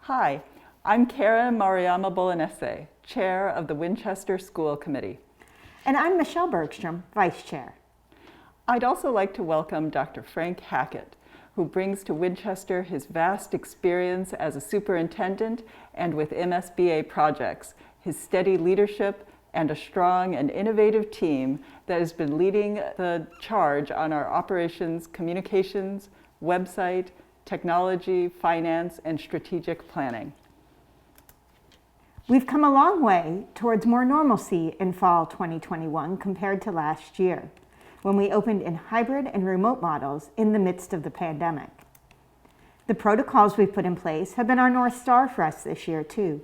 Hi, I'm Cara Mariama Bolognese, Chair of the Winchester School Committee. And I'm Michelle Bergstrom, Vice Chair. I'd also like to welcome Dr. Frank Hackett, who brings to Winchester his vast experience as a superintendent and with MSBA projects, his steady leadership, and a strong and innovative team that has been leading the charge on our operations, communications, website, technology, finance, and strategic planning. We've come a long way towards more normalcy in fall 2021 compared to last year, when we opened in hybrid and remote models in the midst of the pandemic. The protocols we've put in place have been our North Star for us this year too,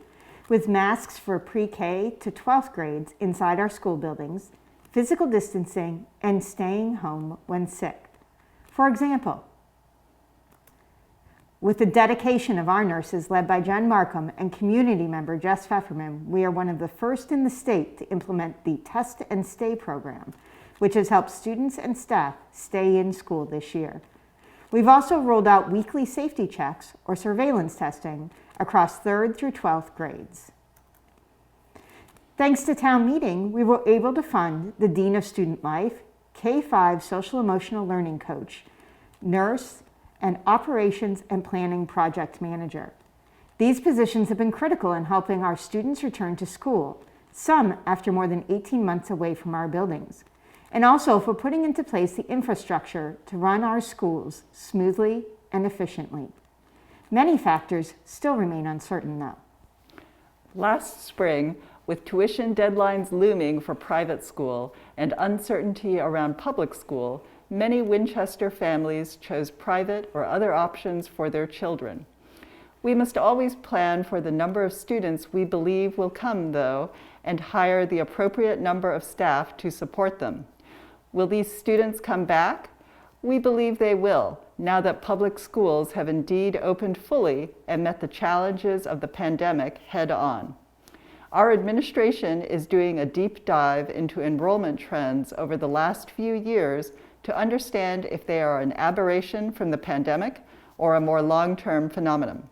with masks for pre-K to 12th grades inside our school buildings, physical distancing, and staying home when sick. For example, with the dedication of our nurses led by Jen Markham and community member Jess Pfefferman, we are one of the first in the state to implement the Test and Stay program, which has helped students and staff stay in school this year. We've also rolled out weekly safety checks or surveillance testing across 3rd through 12th grades. Thanks to town meeting, we were able to fund the Dean of Student Life, K-5 Social Emotional Learning Coach, nurse, and Operations and Planning Project Manager. These positions have been critical in helping our students return to school, some after more than 18 months away from our buildings, and also for putting into place the infrastructure to run our schools smoothly and efficiently. Many factors still remain uncertain though. Last spring, with tuition deadlines looming for private school and uncertainty around public school, many Winchester families chose private or other options for their children. We must always plan for the number of students we believe will come, though, and hire the appropriate number of staff to support them. Will these students come back? We believe they will, now that public schools have indeed opened fully and met the challenges of the pandemic head-on. Our administration is doing a deep dive into enrollment trends over the last few years to understand if they are an aberration from the pandemic or a more long-term phenomenon.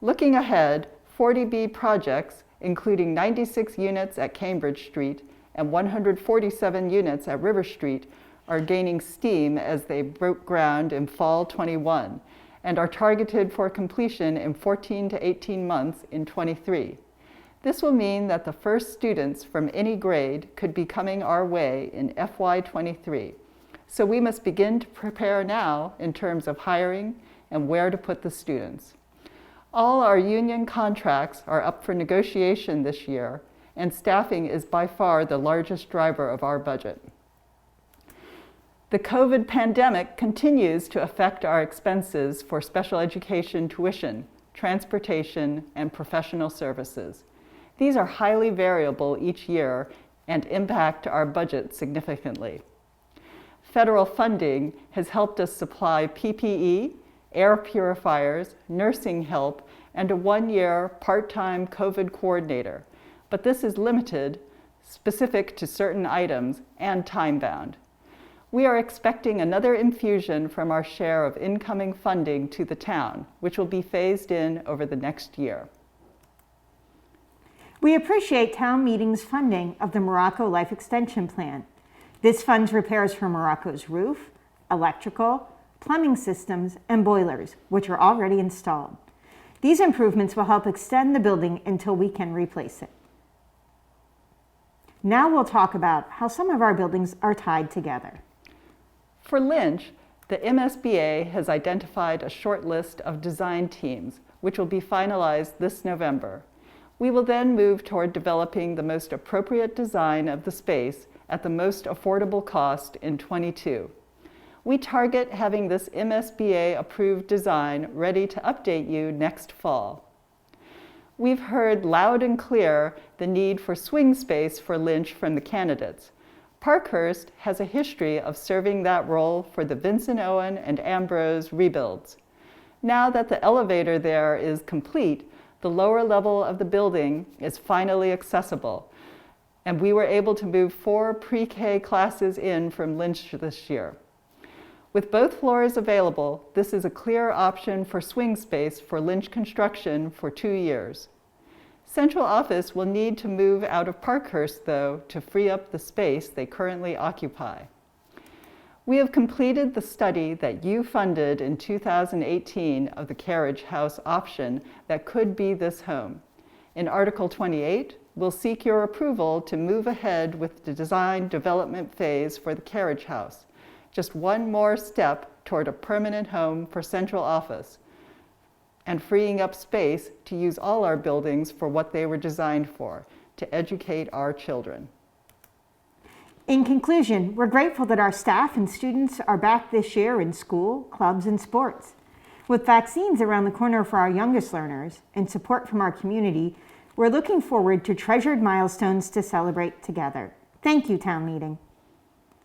Looking ahead, 40B projects, including 96 units at Cambridge Street and 147 units at River Street, are gaining steam as they broke ground in fall 21 and are targeted for completion in 14 to 18 months in 23. This will mean that the first students from any grade could be coming our way in FY23. So we must begin to prepare now in terms of hiring and where to put the students. All our union contracts are up for negotiation this year, and staffing is by far the largest driver of our budget. The COVID pandemic continues to affect our expenses for special education tuition, transportation, and professional services. These are highly variable each year and impact our budget significantly. Federal funding has helped us supply PPE, air purifiers, nursing help, and a one-year part-time COVID coordinator, but this is limited, specific to certain items, and time-bound. We are expecting another infusion from our share of incoming funding to the town, which will be phased in over the next year. We appreciate town meeting's funding of the Morocco Life Extension Plan. This funds repairs for Morocco's roof, electrical, plumbing systems, and boilers, which are already installed. These improvements will help extend the building until we can replace it. Now we'll talk about how some of our buildings are tied together. For Lynch, the MSBA has identified a short list of design teams, which will be finalized this November. We will then move toward developing the most appropriate design of the space at the most affordable cost in '22. We target having this MSBA-approved design ready to update you next fall. We've heard loud and clear the need for swing space for Lynch from the candidates. Parkhurst has a history of serving that role for the Vincent Owen and Ambrose rebuilds. Now that the elevator there is complete, the lower level of the building is finally accessible, and we were able to move 4 pre-K classes in from Lynch this year. With both floors available, this is a clear option for swing space for Lynch Construction for 2 years. Central Office will need to move out of Parkhurst, though, to free up the space they currently occupy. We have completed the study that you funded in 2018 of the carriage house option that could be this home. In Article 28, we'll seek your approval to move ahead with the design development phase for the carriage house. Just one more step toward a permanent home for Central Office and freeing up space to use all our buildings for what they were designed for, to educate our children. In conclusion, we're grateful that our staff and students are back this year in school, clubs, and sports. With vaccines around the corner for our youngest learners and support from our community, we're looking forward to treasured milestones to celebrate together. Thank you, Town Meeting.